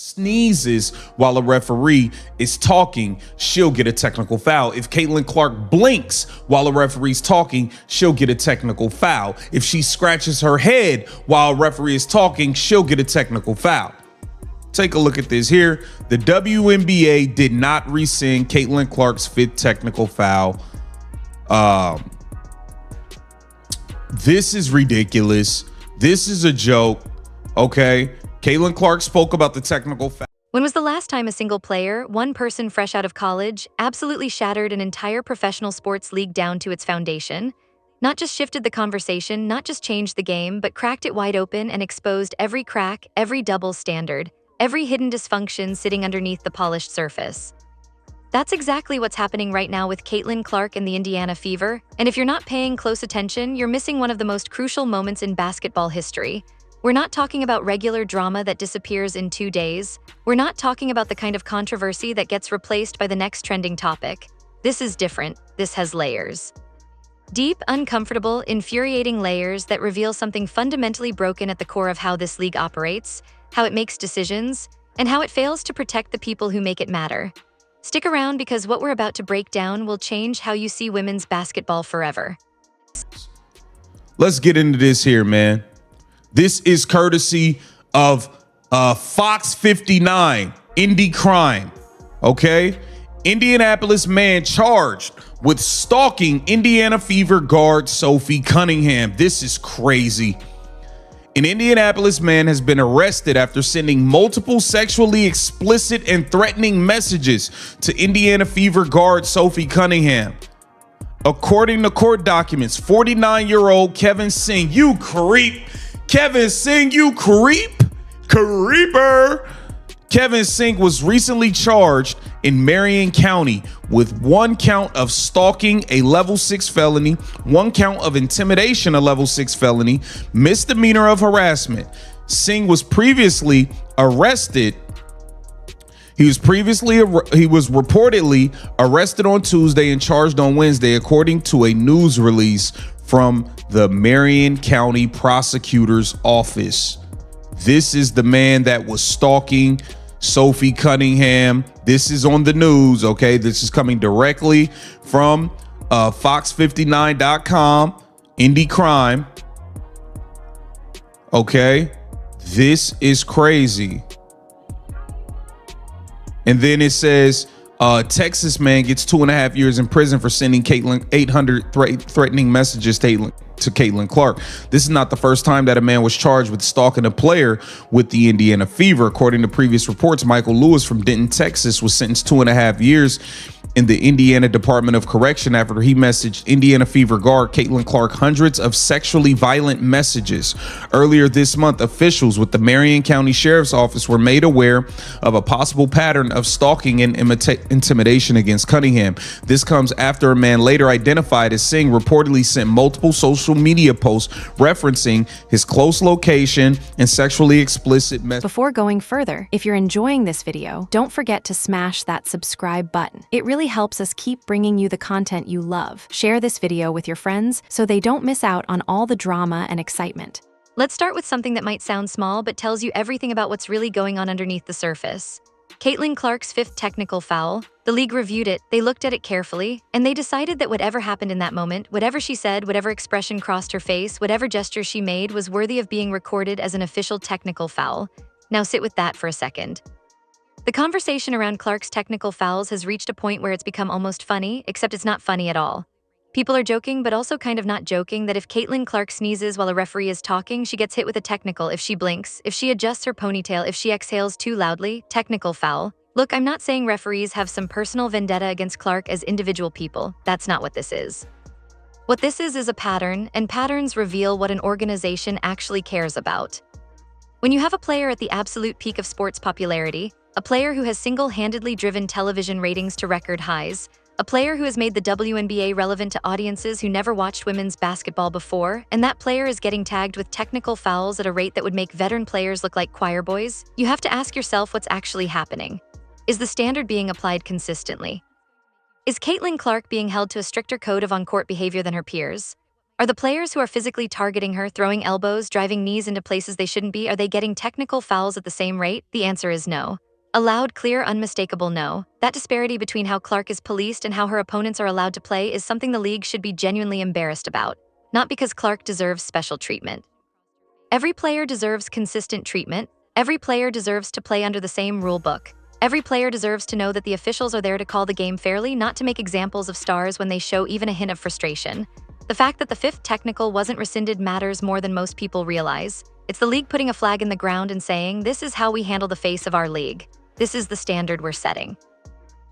sneezes while a referee is talking, she'll get a technical foul. If Caitlin Clark blinks while a referee's talking, she'll get a technical foul. If she scratches her head while a referee is talking, she'll get a technical foul. Take a look at this here. The WNBA did not rescind Caitlin Clark's 5th technical foul. This is ridiculous. This is a joke. Okay. Caitlin Clark spoke about the technical foul. When was the last time a single player, one person fresh out of college, absolutely shattered an entire professional sports league down to its foundation? Not just shifted the conversation, not just changed the game, but cracked it wide open and exposed every crack, every double standard, every hidden dysfunction sitting underneath the polished surface. That's exactly what's happening right now with Caitlin Clark and the Indiana Fever, and if you're not paying close attention, you're missing one of the most crucial moments in basketball history. We're not talking about regular drama that disappears in 2 days. We're not talking about the kind of controversy that gets replaced by the next trending topic. This is different. This has layers. Deep, uncomfortable, infuriating layers that reveal something fundamentally broken at the core of how this league operates, how it makes decisions, and how it fails to protect the people who make it matter. Stick around because what we're about to break down will change how you see women's basketball forever. Let's get into this here, man. This is courtesy of Fox 59, Indie Crime. Okay? Indianapolis man charged with stalking Indiana Fever guard Sophie Cunningham. This is crazy. An Indianapolis man has been arrested after sending multiple sexually explicit and threatening messages to Indiana Fever guard Sophie Cunningham. According to court documents, 49-year-old Kevin Singh, you creep. Kevin Singh, you creeper. Kevin Singh was recently charged in Marion County with 1 count of stalking, a level 6 felony, 1 count of intimidation, a level 6 felony, misdemeanor of harassment. Singh was previously arrested. He was reportedly arrested on Tuesday and charged on Wednesday, according to a news release from the Marion County Prosecutor's Office. This is the man that was stalking Sophie Cunningham. This is on the news, okay? This is coming directly from fox59.com, Indie Crime. Okay? This is crazy. And then it says, Texas man gets 2.5 years in prison for sending Caitlin 800 threatening messages to Caitlin Clark. This is not the first time that a man was charged with stalking a player with the Indiana Fever. According to previous reports, Michael Lewis from Denton, Texas, was sentenced 2.5 years in the Indiana Department of Correction after he messaged Indiana Fever guard Caitlin Clark hundreds of sexually violent messages. Earlier this month, officials with the Marion County Sheriff's Office were made aware of a possible pattern of stalking and intimidation against Cunningham. This comes after a man later identified as Singh reportedly sent multiple social media posts referencing his close location and sexually explicit messages. Before going further, if you're enjoying this video, don't forget to smash that subscribe button. It really helps us keep bringing you the content you love. Share this video with your friends so they don't miss out on all the drama and excitement. Let's start with something that might sound small but tells you everything about what's really going on underneath the surface. Caitlin Clark's 5th technical foul. The league reviewed it, they looked at it carefully, and they decided that whatever happened in that moment, whatever she said, whatever expression crossed her face, whatever gesture she made was worthy of being recorded as an official technical foul. Now sit with that for a second. The conversation around Clark's technical fouls has reached a point where it's become almost funny, except it's not funny at all. People are joking, but also kind of not joking, that if Caitlin Clark sneezes while a referee is talking, she gets hit with a technical. If she blinks, if she adjusts her ponytail, if she exhales too loudly, technical foul. Look, I'm not saying referees have some personal vendetta against Clark as individual people. That's not what this is. What this is a pattern, and patterns reveal what an organization actually cares about. When you have a player at the absolute peak of sports popularity, a player who has single-handedly driven television ratings to record highs, a player who has made the WNBA relevant to audiences who never watched women's basketball before, and that player is getting tagged with technical fouls at a rate that would make veteran players look like choir boys, you have to ask yourself what's actually happening. Is the standard being applied consistently? Is Caitlin Clark being held to a stricter code of on-court behavior than her peers? Are the players who are physically targeting her throwing elbows, driving knees into places they shouldn't be? Are they getting technical fouls at the same rate? The answer is no. A loud, clear, unmistakable no. That disparity between how Clark is policed and how her opponents are allowed to play is something the league should be genuinely embarrassed about. Not because Clark deserves special treatment. Every player deserves consistent treatment. Every player deserves to play under the same rule book. Every player deserves to know that the officials are there to call the game fairly, not to make examples of stars when they show even a hint of frustration. The fact that the fifth technical wasn't rescinded matters more than most people realize. It's the league putting a flag in the ground and saying, this is how we handle the face of our league. This is the standard we're setting.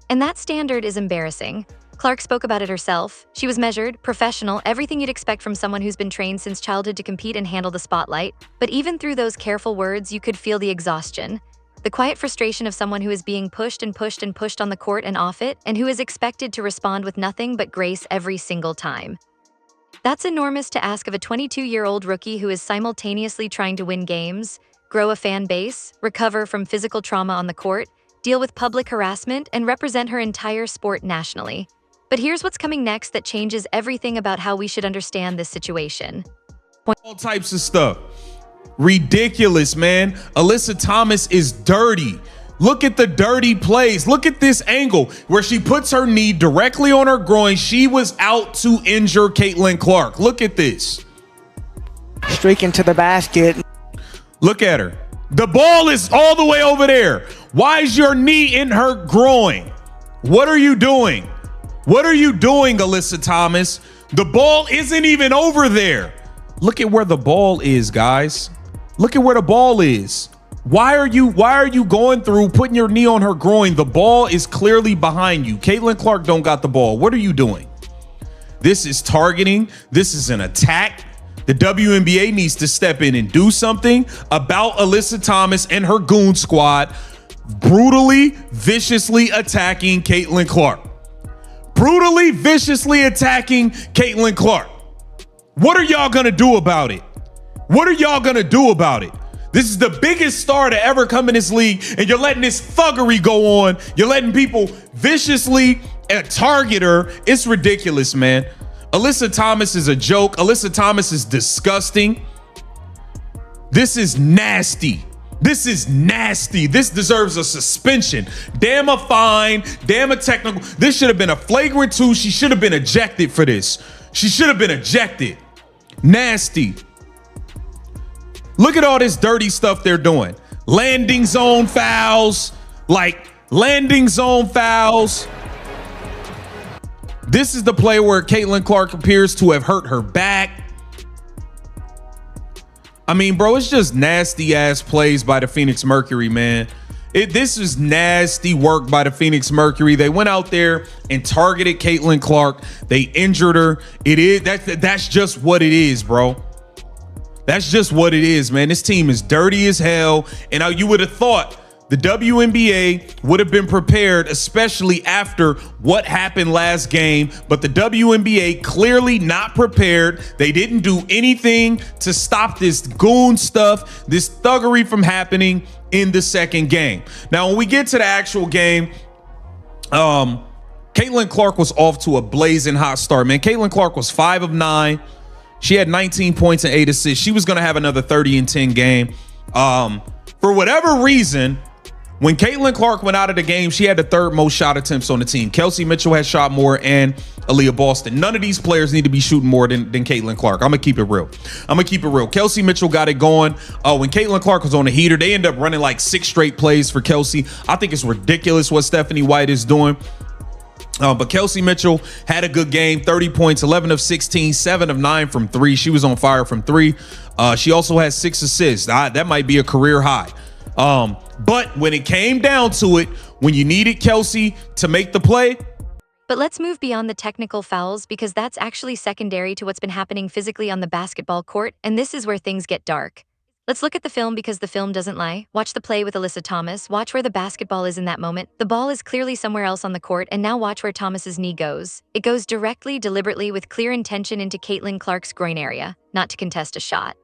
And that standard is embarrassing. Clark spoke about it herself. She was measured, professional, everything you'd expect from someone who's been trained since childhood to compete and handle the spotlight. But even through those careful words, you could feel the exhaustion. The quiet frustration of someone who is being pushed and pushed and pushed on the court and off it, and who is expected to respond with nothing but grace every single time. That's enormous to ask of a 22-year-old rookie who is simultaneously trying to win games, grow a fan base, recover from physical trauma on the court, deal with public harassment, and represent her entire sport nationally. But here's what's coming next that changes everything about how we should understand this situation. All types of stuff. Ridiculous, man. Alyssa Thomas is dirty. Look at the dirty plays. Look at this angle where she puts her knee directly on her groin. She was out to injure Caitlin Clark. Look at this. Streaking to the basket. Look at her. The ball is all the way over there. Why is your knee in her groin? What are you doing? What are you doing, Alyssa Thomas? The ball isn't even over there. Look at where the ball is, guys. Look at where the ball is. Why are you going through putting your knee on her groin? The ball is clearly behind you. Caitlin Clark don't got the ball. What are you doing? This is targeting. This is an attack. The WNBA needs to step in and do something about Alyssa Thomas and her goon squad brutally, viciously attacking Caitlin Clark. Brutally, viciously attacking Caitlin Clark. What are y'all gonna do about it? What are y'all gonna do about it? This is the biggest star to ever come in this league, and you're letting this thuggery go on. You're letting people viciously target her. It's ridiculous, man. Alyssa Thomas is a joke. Alyssa Thomas is disgusting. This is nasty. This is nasty. This deserves a suspension. Damn a fine. Damn a technical. This should have been a flagrant 2. She should have been ejected for this. She should have been ejected. Nasty. Look at all this dirty stuff they're doing. Landing zone fouls. Like landing zone fouls. This is the play where Caitlin Clark appears to have hurt her back. I mean, bro, it's just nasty ass plays by the Phoenix Mercury, man. This is nasty work by the Phoenix Mercury. They went out there and targeted Caitlin Clark. They injured her. That's just what it is, bro. That's just what it is, man. This team is dirty as hell. And now you would have thought the WNBA would have been prepared, especially after what happened last game. But the WNBA clearly not prepared. They didn't do anything to stop this goon stuff, this thuggery from happening in the second game. Now, when we get to the actual game, Caitlin Clark was off to a blazing hot start, man. Caitlin Clark was 5 of 9. She had 19 points and 8 assists. She was going to have another 30 and 10 game. For whatever reason, when Caitlin Clark went out of the game, she had the third most shot attempts on the team. Kelsey Mitchell had shot more, and Aaliyah Boston. None of these players need to be shooting more than Caitlin Clark. I'm going to keep it real. Kelsey Mitchell got it going. When Caitlin Clark was on the heater, they ended up running like 6 straight plays for Kelsey. I think it's ridiculous what Stephanie White is doing. But Kelsey Mitchell had a good game, 30 points, 11 of 16, 7 of 9 from 3. She was on fire from 3. She also has 6 assists. That might be a career high. But when it came down to it, when you needed Kelsey to make the play. But let's move beyond the technical fouls, because that's actually secondary to what's been happening physically on the basketball court, and this is where things get dark. Let's look at the film, because the film doesn't lie. Watch the play with Alyssa Thomas. Watch where the basketball is in that moment. The ball is clearly somewhere else on the court, and now watch where Thomas's knee goes. It goes directly, deliberately, with clear intention into Caitlin Clark's groin area, not to contest a shot.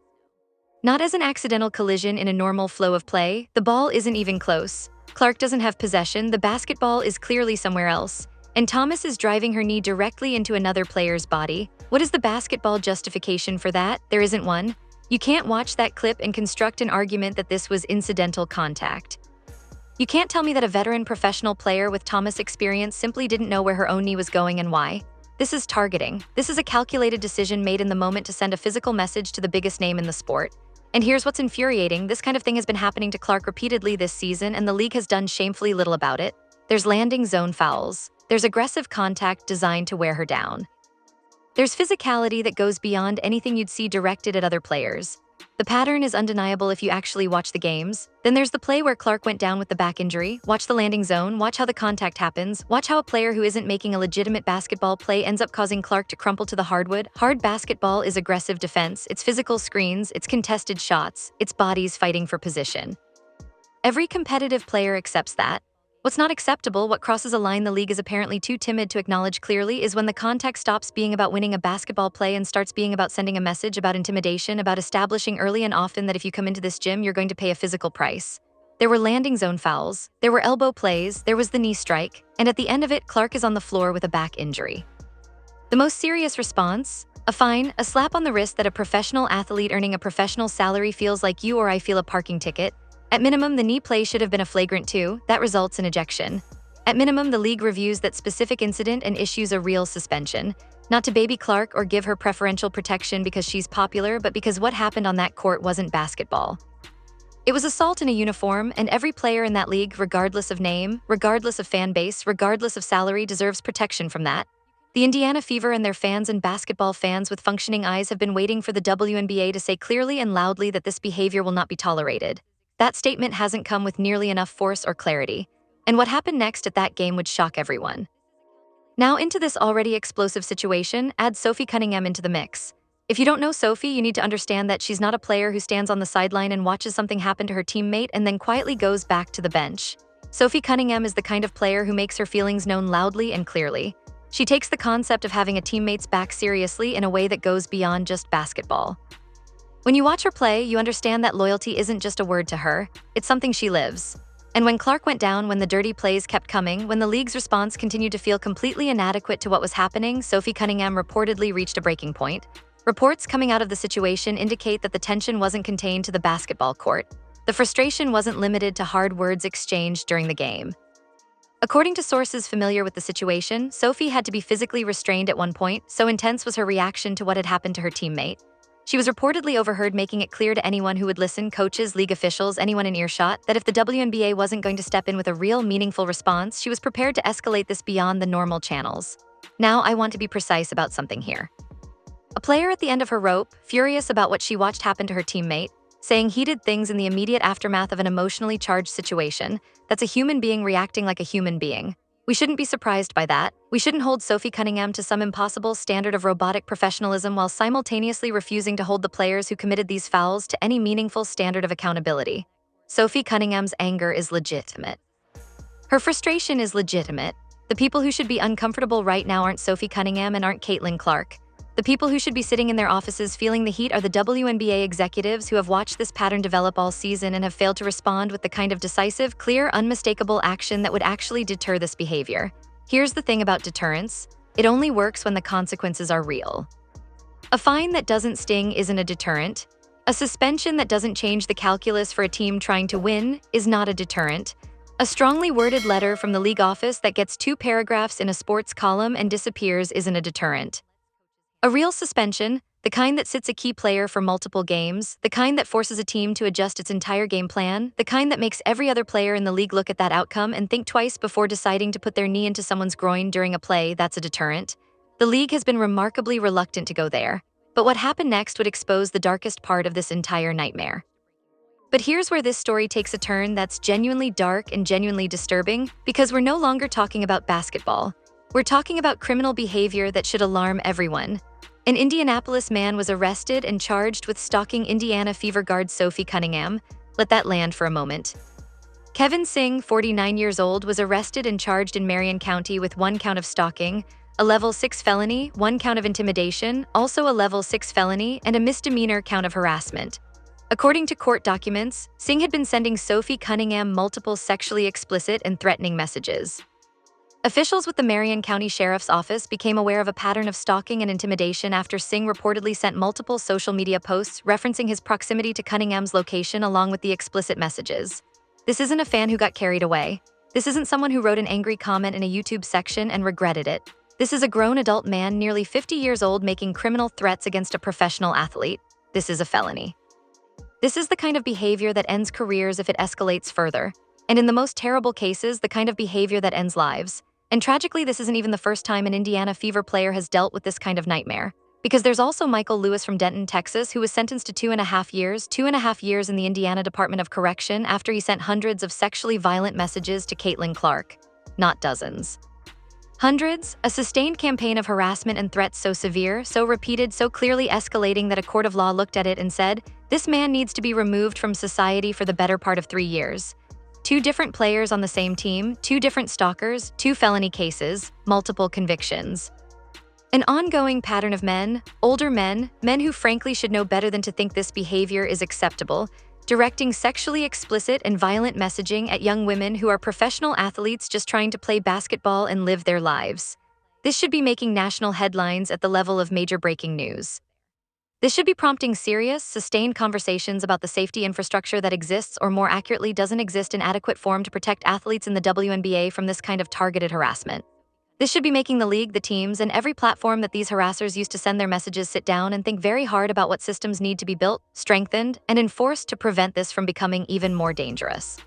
Not as an accidental collision in a normal flow of play. The ball isn't even close. Clark doesn't have possession. The basketball is clearly somewhere else. and Thomas is driving her knee directly into another player's body. What is the basketball justification for that? There isn't one. You can't watch that clip and construct an argument that this was incidental contact. You can't tell me that a veteran professional player with Thomas experience simply didn't know where her own knee was going and why. This is targeting. This is a calculated decision made in the moment to send a physical message to the biggest name in the sport. And here's what's infuriating. This kind of thing has been happening to Clark repeatedly this season, and the league has done shamefully little about it. There's landing zone fouls. There's aggressive contact designed to wear her down. There's physicality that goes beyond anything you'd see directed at other players. The pattern is undeniable if you actually watch the games. Then there's the play where Clark went down with the back injury. Watch the landing zone, watch how the contact happens, watch how a player who isn't making a legitimate basketball play ends up causing Clark to crumple to the hardwood. Hard basketball is aggressive defense, it's physical screens, it's contested shots, it's bodies fighting for position. Every competitive player accepts that. What's not acceptable, what crosses a line the league is apparently too timid to acknowledge clearly, is when the contact stops being about winning a basketball play and starts being about sending a message, about intimidation, about establishing early and often that if you come into this gym, you're going to pay a physical price. There were landing zone fouls, there were elbow plays, there was the knee strike, and at the end of it, Clark is on the floor with a back injury. The most serious response? A fine, a slap on the wrist that a professional athlete earning a professional salary feels like you or I feel a parking ticket. At minimum, the knee play should have been a flagrant 2, that results in ejection. At minimum, the league reviews that specific incident and issues a real suspension. Not to baby Clark or give her preferential protection because she's popular, but because what happened on that court wasn't basketball. It was assault in a uniform, and every player in that league, regardless of name, regardless of fan base, regardless of salary, deserves protection from that. The Indiana Fever and their fans and basketball fans with functioning eyes have been waiting for the WNBA to say clearly and loudly that this behavior will not be tolerated. That statement hasn't come with nearly enough force or clarity, and what happened next at that game would shock everyone. Now into this already explosive situation, add Sophie Cunningham into the mix. If you don't know Sophie, you need to understand that she's not a player who stands on the sideline and watches something happen to her teammate and then quietly goes back to the bench. Sophie Cunningham is the kind of player who makes her feelings known loudly and clearly. She takes the concept of having a teammate's back seriously in a way that goes beyond just basketball. When you watch her play, you understand that loyalty isn't just a word to her, it's something she lives. And when Clark went down, when the dirty plays kept coming, when the league's response continued to feel completely inadequate to what was happening, Sophie Cunningham reportedly reached a breaking point. Reports coming out of the situation indicate that the tension wasn't contained to the basketball court. The frustration wasn't limited to hard words exchanged during the game. According to sources familiar with the situation, Sophie had to be physically restrained at one point, so intense was her reaction to what had happened to her teammate. She was reportedly overheard making it clear to anyone who would listen, coaches, league officials, anyone in earshot, that if the WNBA wasn't going to step in with a real, meaningful response, she was prepared to escalate this beyond the normal channels. Now, I want to be precise about something here. A player at the end of her rope, furious about what she watched happen to her teammate, saying heated things in the immediate aftermath of an emotionally charged situation, that's a human being reacting like a human being. We shouldn't be surprised by that. We shouldn't hold Sophie Cunningham to some impossible standard of robotic professionalism while simultaneously refusing to hold the players who committed these fouls to any meaningful standard of accountability. Sophie Cunningham's anger is legitimate. Her frustration is legitimate. The people who should be uncomfortable right now aren't Sophie Cunningham and aren't Caitlin Clark. The people who should be sitting in their offices feeling the heat are the WNBA executives who have watched this pattern develop all season and have failed to respond with the kind of decisive, clear, unmistakable action that would actually deter this behavior. Here's the thing about deterrence. It only works when the consequences are real. A fine that doesn't sting isn't a deterrent. A suspension that doesn't change the calculus for a team trying to win is not a deterrent. A strongly worded letter from the league office that gets 2 paragraphs in a sports column and disappears isn't a deterrent. A real suspension, the kind that sits a key player for multiple games, the kind that forces a team to adjust its entire game plan, the kind that makes every other player in the league look at that outcome and think twice before deciding to put their knee into someone's groin during a play, that's a deterrent. The league has been remarkably reluctant to go there. But what happened next would expose the darkest part of this entire nightmare. But here's where this story takes a turn that's genuinely dark and genuinely disturbing, because we're no longer talking about basketball. We're talking about criminal behavior that should alarm everyone. An Indianapolis man was arrested and charged with stalking Indiana Fever guard Sophie Cunningham. Let that land for a moment. Kevin Singh, 49 years old, was arrested and charged in Marion County with 1 count of stalking, a level 6 felony, 1 count of intimidation, also a level 6 felony, and a misdemeanor count of harassment. According to court documents, Singh had been sending Sophie Cunningham multiple sexually explicit and threatening messages. Officials with the Marion County Sheriff's Office became aware of a pattern of stalking and intimidation after Singh reportedly sent multiple social media posts referencing his proximity to Cunningham's location along with the explicit messages. This isn't a fan who got carried away. This isn't someone who wrote an angry comment in a YouTube section and regretted it. This is a grown adult man nearly 50 years old making criminal threats against a professional athlete. This is a felony. This is the kind of behavior that ends careers if it escalates further. And in the most terrible cases, the kind of behavior that ends lives. And tragically, this isn't even the first time an Indiana Fever player has dealt with this kind of nightmare. Because there's also Michael Lewis from Denton, Texas, who was sentenced to 2.5 years in the Indiana Department of Correction after he sent hundreds of sexually violent messages to Caitlin Clark. Not dozens. Hundreds, a sustained campaign of harassment and threats so severe, so repeated, so clearly escalating that a court of law looked at it and said, this man needs to be removed from society for the better part of 3 years. 2 different players on the same team, 2 different stalkers, 2 felony cases, multiple convictions. An ongoing pattern of men, older men who frankly should know better than to think this behavior is acceptable, directing sexually explicit and violent messaging at young women who are professional athletes just trying to play basketball and live their lives. This should be making national headlines at the level of major breaking news. This should be prompting serious, sustained conversations about the safety infrastructure that exists, or more accurately, doesn't exist in adequate form to protect athletes in the WNBA from this kind of targeted harassment. This should be making the league, the teams, and every platform that these harassers use to send their messages sit down and think very hard about what systems need to be built, strengthened, and enforced to prevent this from becoming even more dangerous.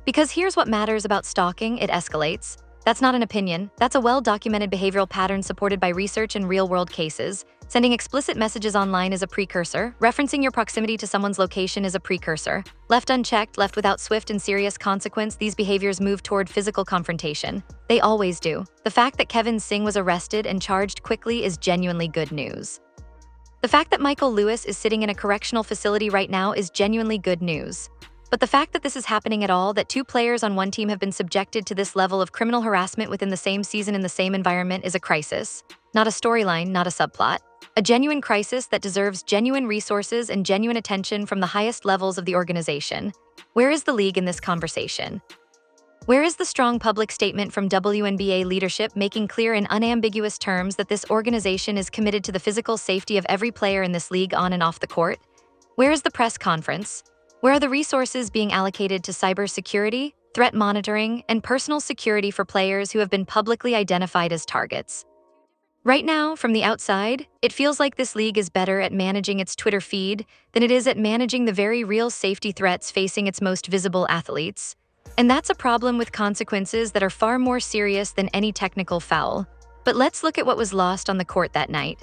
Because here's what matters about stalking: it escalates. That's not an opinion. That's a well-documented behavioral pattern supported by research and real-world cases. Sending explicit messages online is a precursor. Referencing your proximity to someone's location is a precursor. Left unchecked, left without swift and serious consequence, these behaviors move toward physical confrontation. They always do. The fact that Kevin Singh was arrested and charged quickly is genuinely good news. The fact that Michael Lewis is sitting in a correctional facility right now is genuinely good news. But the fact that this is happening at all, that 2 players on one team have been subjected to this level of criminal harassment within the same season in the same environment, is a crisis. Not a storyline, not a subplot. A genuine crisis that deserves genuine resources and genuine attention from the highest levels of the organization. Where is the league in this conversation? Where is the strong public statement from WNBA leadership making clear in unambiguous terms that this organization is committed to the physical safety of every player in this league on and off the court? Where is the press conference? Where are the resources being allocated to cybersecurity, threat monitoring, and personal security for players who have been publicly identified as targets? Right now, from the outside, it feels like this league is better at managing its Twitter feed than it is at managing the very real safety threats facing its most visible athletes. And that's a problem with consequences that are far more serious than any technical foul. But let's look at what was lost on the court that night.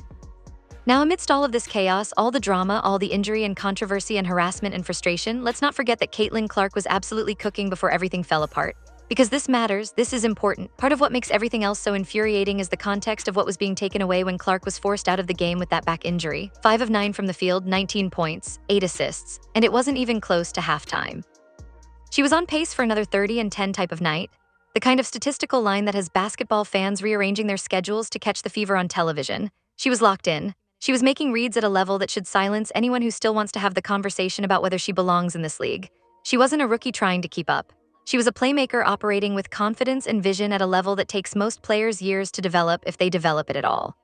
Now, amidst all of this chaos, all the drama, all the injury and controversy and harassment and frustration, let's not forget that Caitlin Clark was absolutely cooking before everything fell apart. Because this matters, this is important. Part of what makes everything else so infuriating is the context of what was being taken away when Clark was forced out of the game with that back injury. 5 of 9 from the field, 19 points, 8 assists, and it wasn't even close to halftime. She was on pace for another 30 and 10 type of night, the kind of statistical line that has basketball fans rearranging their schedules to catch the Fever on television. She was locked in. She was making reads at a level that should silence anyone who still wants to have the conversation about whether she belongs in this league. She wasn't a rookie trying to keep up. She was a playmaker operating with confidence and vision at a level that takes most players years to develop if they develop it at all.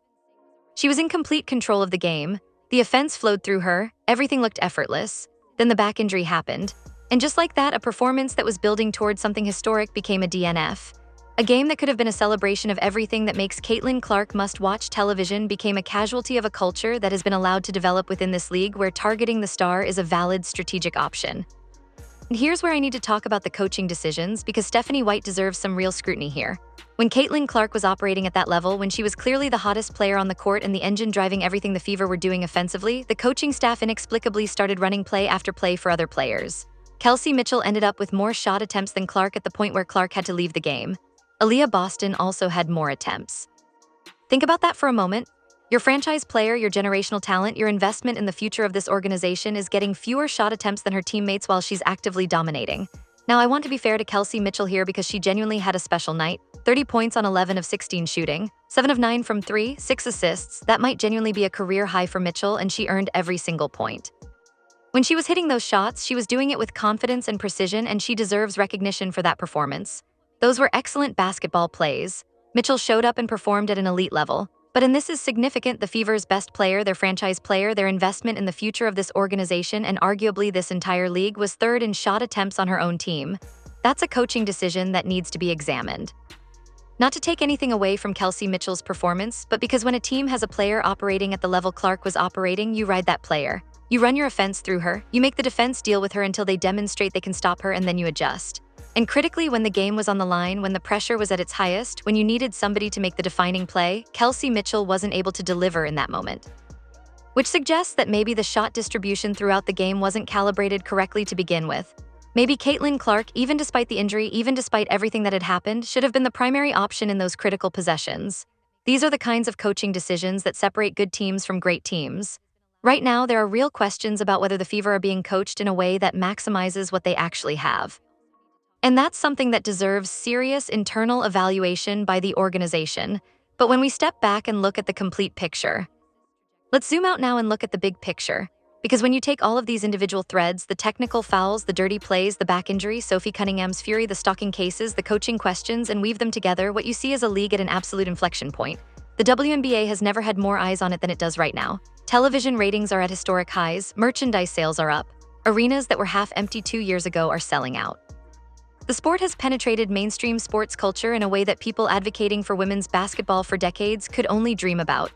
She was in complete control of the game. The offense flowed through her. Everything looked effortless. Then the back injury happened. And just like that, a performance that was building towards something historic became a DNF. A game that could have been a celebration of everything that makes Caitlin Clark must-watch television became a casualty of a culture that has been allowed to develop within this league where targeting the star is a valid strategic option. And here's where I need to talk about the coaching decisions, because Stephanie White deserves some real scrutiny here. When Caitlin Clark was operating at that level, when she was clearly the hottest player on the court and the engine driving everything the Fever were doing offensively, the coaching staff inexplicably started running play after play for other players. Kelsey Mitchell ended up with more shot attempts than Clark at the point where Clark had to leave the game. Aaliyah Boston also had more attempts. Think about that for a moment. Your franchise player, your generational talent, your investment in the future of this organization is getting fewer shot attempts than her teammates while she's actively dominating. Now, I want to be fair to Kelsey Mitchell here because she genuinely had a special night. 30 points on 11 of 16 shooting, 7 of 9 from 3, 6 assists. That might genuinely be a career high for Mitchell, and she earned every single point. When she was hitting those shots, she was doing it with confidence and precision, and she deserves recognition for that performance. Those were excellent basketball plays. Mitchell showed up and performed at an elite level. But and this is significant, the Fever's best player, their franchise player, their investment in the future of this organization and arguably this entire league was third in shot attempts on her own team. That's a coaching decision that needs to be examined. Not to take anything away from Kelsey Mitchell's performance, but because when a team has a player operating at the level Clark was operating, you ride that player. You run your offense through her, you make the defense deal with her until they demonstrate they can stop her, and then you adjust. And critically, when the game was on the line, when the pressure was at its highest, when you needed somebody to make the defining play, Kelsey Mitchell wasn't able to deliver in that moment. Which suggests that maybe the shot distribution throughout the game wasn't calibrated correctly to begin with. Maybe Caitlin Clark, even despite the injury, even despite everything that had happened, should have been the primary option in those critical possessions. These are the kinds of coaching decisions that separate good teams from great teams. Right now, there are real questions about whether the Fever are being coached in a way that maximizes what they actually have. And that's something that deserves serious internal evaluation by the organization. But when we step back and look at the complete picture, let's zoom out now and look at the big picture. Because when you take all of these individual threads, the technical fouls, the dirty plays, the back injury, Sophie Cunningham's fury, the stalking cases, the coaching questions, and weave them together, what you see is a league at an absolute inflection point. The WNBA has never had more eyes on it than it does right now. Television ratings are at historic highs, merchandise sales are up. Arenas that were half empty 2 years ago are selling out. The sport has penetrated mainstream sports culture in a way that people advocating for women's basketball for decades could only dream about.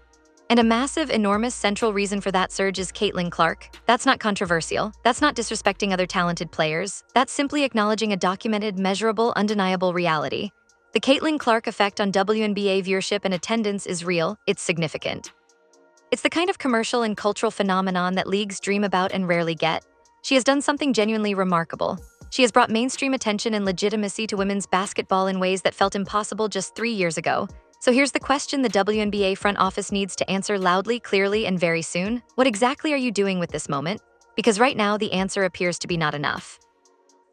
And a massive, enormous central reason for that surge is Caitlin Clark. That's not controversial. That's not disrespecting other talented players. That's simply acknowledging a documented, measurable, undeniable reality. The Caitlin Clark effect on WNBA viewership and attendance is real. It's significant. It's the kind of commercial and cultural phenomenon that leagues dream about and rarely get. She has done something genuinely remarkable. She has brought mainstream attention and legitimacy to women's basketball in ways that felt impossible just 3 years ago. So here's the question the WNBA front office needs to answer loudly, clearly, and very soon. What exactly are you doing with this moment? Because right now, the answer appears to be not enough.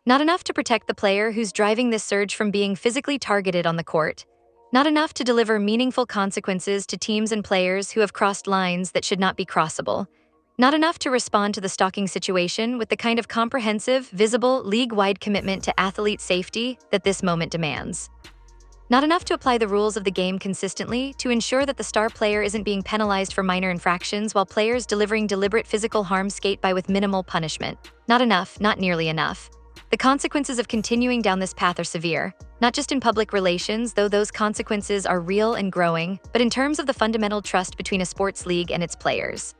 Not enough to protect the player who's driving this surge from being physically targeted on the court. Not enough to deliver meaningful consequences to teams and players who have crossed lines that should not be crossable. Not enough to respond to the stalking situation with the kind of comprehensive, visible, league-wide commitment to athlete safety that this moment demands. Not enough to apply the rules of the game consistently to ensure that the star player isn't being penalized for minor infractions while players delivering deliberate physical harm skate by with minimal punishment. Not enough, not nearly enough. The consequences of continuing down this path are severe, not just in public relations, though those consequences are real and growing, but in terms of the fundamental trust between a sports league and its players.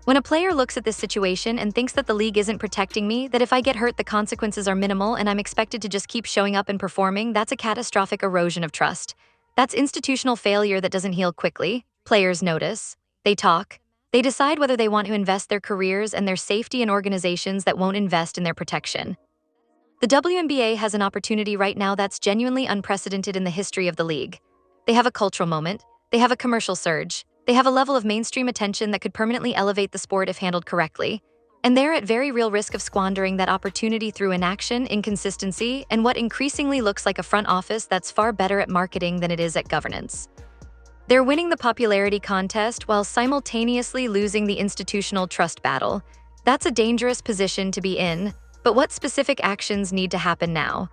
When a player looks at this situation and thinks that the league isn't protecting me, that if I get hurt the consequences are minimal and I'm expected to just keep showing up and performing, that's a catastrophic erosion of trust. That's institutional failure that doesn't heal quickly. Players notice. They talk. They decide whether they want to invest their careers and their safety in organizations that won't invest in their protection. The WNBA has an opportunity right now that's genuinely unprecedented in the history of the league. They have a cultural moment. They have a commercial surge. They have a level of mainstream attention that could permanently elevate the sport if handled correctly. And they're at very real risk of squandering that opportunity through inaction, inconsistency, and what increasingly looks like a front office that's far better at marketing than it is at governance. They're winning the popularity contest while simultaneously losing the institutional trust battle. That's a dangerous position to be in, but what specific actions need to happen now?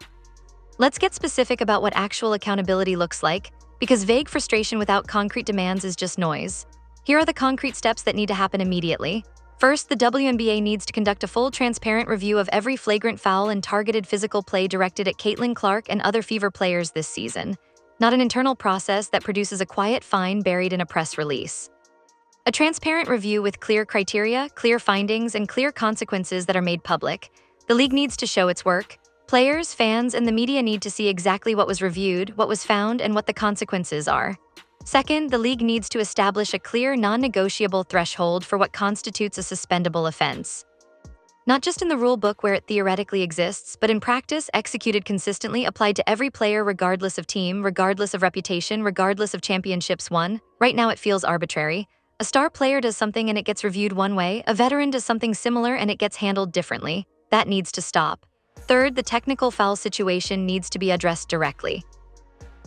Let's get specific about what actual accountability looks like, because vague frustration without concrete demands is just noise. Here are the concrete steps that need to happen immediately. First, the WNBA needs to conduct a full, transparent review of every flagrant foul and targeted physical play directed at Caitlin Clark and other Fever players this season, not an internal process that produces a quiet fine buried in a press release. A transparent review with clear criteria, clear findings, and clear consequences that are made public. The league needs to show its work. Players, fans, and the media need to see exactly what was reviewed, what was found, and what the consequences are. Second, the league needs to establish a clear, non-negotiable threshold for what constitutes a suspendable offense. Not just in the rule book where it theoretically exists, but in practice, executed consistently, applied to every player regardless of team, regardless of reputation, regardless of championships won. Right now it feels arbitrary. A star player does something and it gets reviewed one way, a veteran does something similar and it gets handled differently. That needs to stop. Third, the technical foul situation needs to be addressed directly.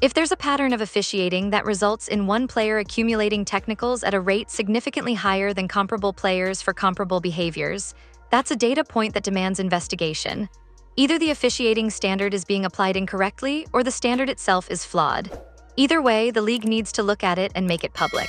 If there's a pattern of officiating that results in one player accumulating technicals at a rate significantly higher than comparable players for comparable behaviors, that's a data point that demands investigation. Either the officiating standard is being applied incorrectly or the standard itself is flawed. Either way, the league needs to look at it and make it public.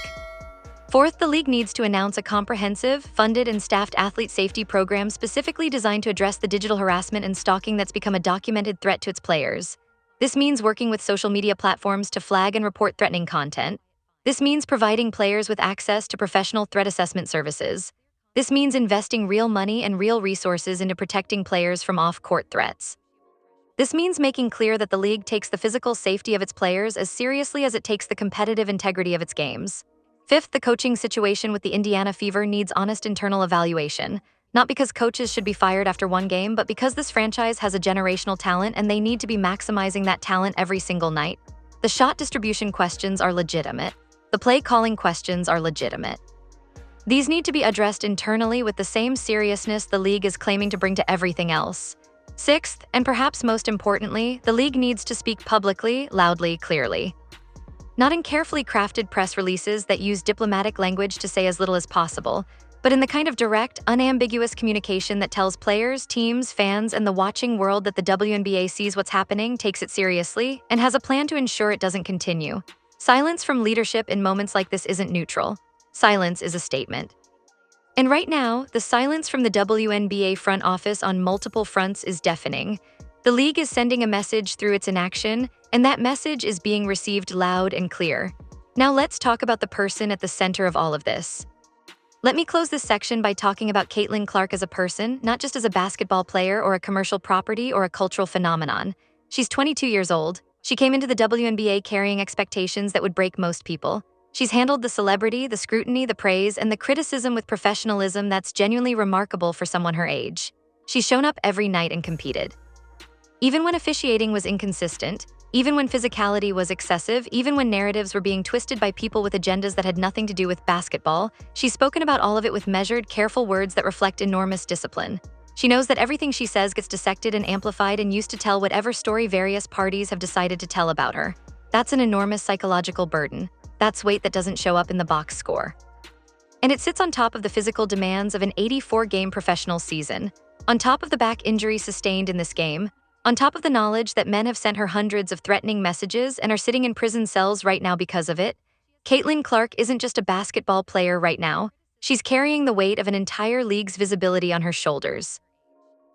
Fourth, the league needs to announce a comprehensive, funded, and staffed athlete safety program specifically designed to address the digital harassment and stalking that's become a documented threat to its players. This means working with social media platforms to flag and report threatening content. This means providing players with access to professional threat assessment services. This means investing real money and real resources into protecting players from off-court threats. This means making clear that the league takes the physical safety of its players as seriously as it takes the competitive integrity of its games. Fifth, the coaching situation with the Indiana Fever needs honest internal evaluation. Not because coaches should be fired after one game, but because this franchise has a generational talent and they need to be maximizing that talent every single night. The shot distribution questions are legitimate. The play calling questions are legitimate. These need to be addressed internally with the same seriousness the league is claiming to bring to everything else. Sixth, and perhaps most importantly, the league needs to speak publicly, loudly, clearly. Not in carefully crafted press releases that use diplomatic language to say as little as possible, but in the kind of direct, unambiguous communication that tells players, teams, fans, and the watching world that the WNBA sees what's happening, takes it seriously, and has a plan to ensure it doesn't continue. Silence from leadership in moments like this isn't neutral. Silence is a statement. And right now, the silence from the WNBA front office on multiple fronts is deafening. The league is sending a message through its inaction, and that message is being received loud and clear. Now let's talk about the person at the center of all of this. Let me close this section by talking about Caitlin Clark as a person, not just as a basketball player or a commercial property or a cultural phenomenon. She's 22 years old. She came into the WNBA carrying expectations that would break most people. She's handled the celebrity, the scrutiny, the praise, and the criticism with professionalism that's genuinely remarkable for someone her age. She's shown up every night and competed. Even when officiating was inconsistent, even when physicality was excessive, even when narratives were being twisted by people with agendas that had nothing to do with basketball, she's spoken about all of it with measured, careful words that reflect enormous discipline. She knows that everything she says gets dissected and amplified and used to tell whatever story various parties have decided to tell about her. That's an enormous psychological burden. That's weight that doesn't show up in the box score. And it sits on top of the physical demands of an 84-game professional season, on top of the back injury sustained in this game, on top of the knowledge that men have sent her hundreds of threatening messages and are sitting in prison cells right now because of it. Caitlin Clark isn't just a basketball player right now. She's carrying the weight of an entire league's visibility on her shoulders.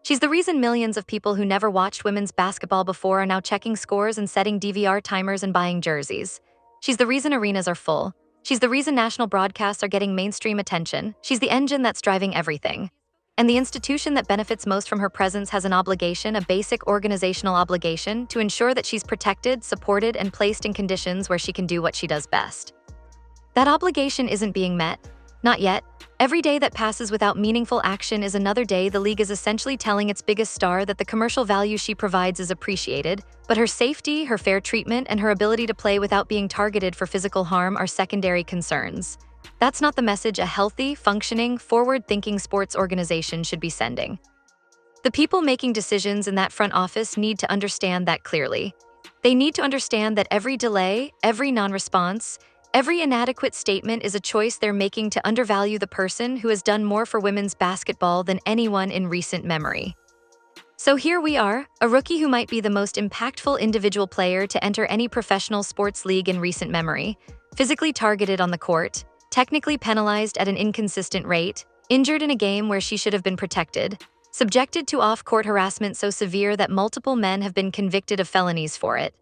She's the reason millions of people who never watched women's basketball before are now checking scores and setting DVR timers and buying jerseys. She's the reason arenas are full. She's the reason national broadcasts are getting mainstream attention. She's the engine that's driving everything. And the institution that benefits most from her presence has an obligation, a basic organizational obligation, to ensure that she's protected, supported, and placed in conditions where she can do what she does best. That obligation isn't being met. Not yet. Every day that passes without meaningful action is another day the league is essentially telling its biggest star that the commercial value she provides is appreciated, but her safety, her fair treatment, and her ability to play without being targeted for physical harm are secondary concerns. That's not the message a healthy, functioning, forward-thinking sports organization should be sending. The people making decisions in that front office need to understand that clearly. They need to understand that every delay, every non-response, every inadequate statement is a choice they're making to undervalue the person who has done more for women's basketball than anyone in recent memory. So here we are, a rookie who might be the most impactful individual player to enter any professional sports league in recent memory, physically targeted on the court, technically penalized at an inconsistent rate, injured in a game where she should have been protected, subjected to off-court harassment so severe that multiple men have been convicted of felonies for it.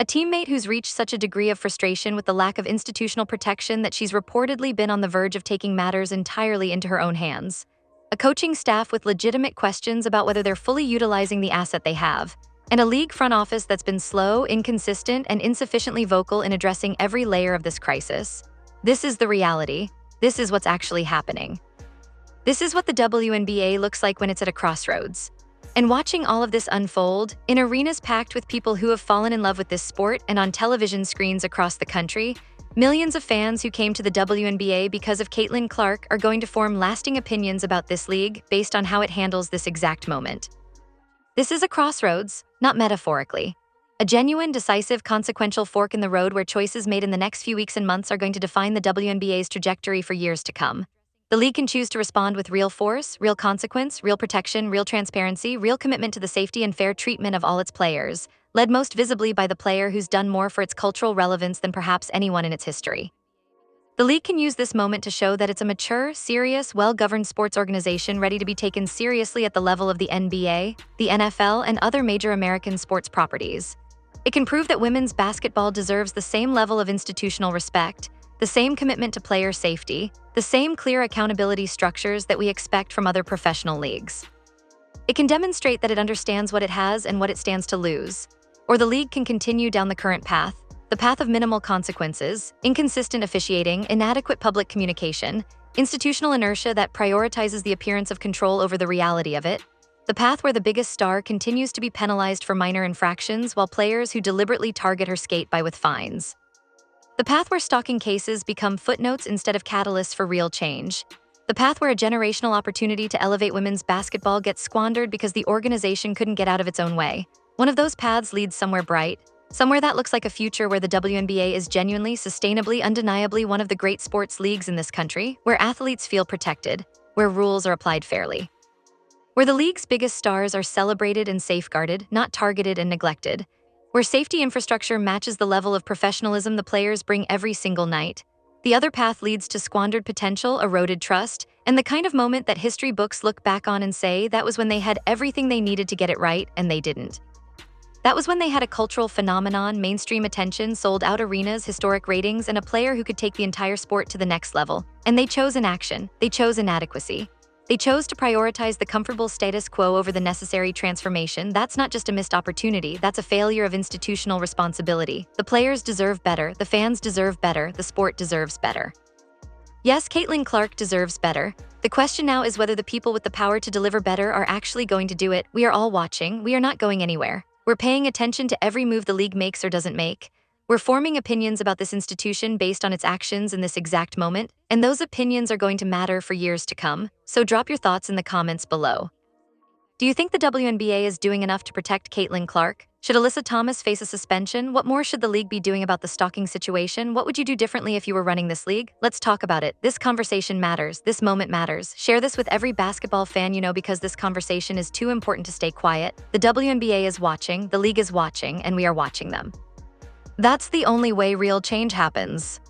A teammate who's reached such a degree of frustration with the lack of institutional protection that she's reportedly been on the verge of taking matters entirely into her own hands. A coaching staff with legitimate questions about whether they're fully utilizing the asset they have. And a league front office that's been slow, inconsistent, and insufficiently vocal in addressing every layer of this crisis. This is the reality. This is what's actually happening. This is what the WNBA looks like when it's at a crossroads. And watching all of this unfold, in arenas packed with people who have fallen in love with this sport and on television screens across the country, millions of fans who came to the WNBA because of Caitlin Clark are going to form lasting opinions about this league based on how it handles this exact moment. This is a crossroads, not metaphorically. A genuine, decisive, consequential fork in the road where choices made in the next few weeks and months are going to define the WNBA's trajectory for years to come. The league can choose to respond with real force, real consequence, real protection, real transparency, real commitment to the safety and fair treatment of all its players, led most visibly by the player who's done more for its cultural relevance than perhaps anyone in its history. The league can use this moment to show that it's a mature, serious, well-governed sports organization ready to be taken seriously at the level of the NBA, the NFL, and other major American sports properties. It can prove that women's basketball deserves the same level of institutional respect, the same commitment to player safety, the same clear accountability structures that we expect from other professional leagues. It can demonstrate that it understands what it has and what it stands to lose. Or the league can continue down the current path, the path of minimal consequences, inconsistent officiating, inadequate public communication, institutional inertia that prioritizes the appearance of control over the reality of it, the path where the biggest star continues to be penalized for minor infractions while players who deliberately target her skate by with fines. The path where stalking cases become footnotes instead of catalysts for real change. The path where a generational opportunity to elevate women's basketball gets squandered because the organization couldn't get out of its own way. One of those paths leads somewhere bright, somewhere that looks like a future where the WNBA is genuinely, sustainably, undeniably one of the great sports leagues in this country, where athletes feel protected, where rules are applied fairly. Where the league's biggest stars are celebrated and safeguarded, not targeted and neglected. Where safety infrastructure matches the level of professionalism the players bring every single night. The other path leads to squandered potential, eroded trust, and the kind of moment that history books look back on and say that was when they had everything they needed to get it right, and they didn't. That was when they had a cultural phenomenon, mainstream attention, sold-out arenas, historic ratings, and a player who could take the entire sport to the next level. And they chose inaction. They chose inadequacy. They chose to prioritize the comfortable status quo over the necessary transformation. That's not just a missed opportunity, that's a failure of institutional responsibility. The players deserve better, the fans deserve better, the sport deserves better. Yes, Caitlin Clark deserves better. The question now is whether the people with the power to deliver better are actually going to do it. We are all watching. We are not going anywhere. We're paying attention to every move the league makes or doesn't make. We're forming opinions about this institution based on its actions in this exact moment, and those opinions are going to matter for years to come, so drop your thoughts in the comments below. Do you think the WNBA is doing enough to protect Caitlin Clark? Should Alyssa Thomas face a suspension? What more should the league be doing about the stalking situation? What would you do differently if you were running this league? Let's talk about it. This conversation matters. This moment matters. Share this with every basketball fan you know because this conversation is too important to stay quiet. The WNBA is watching, the league is watching, and we are watching them. That's the only way real change happens.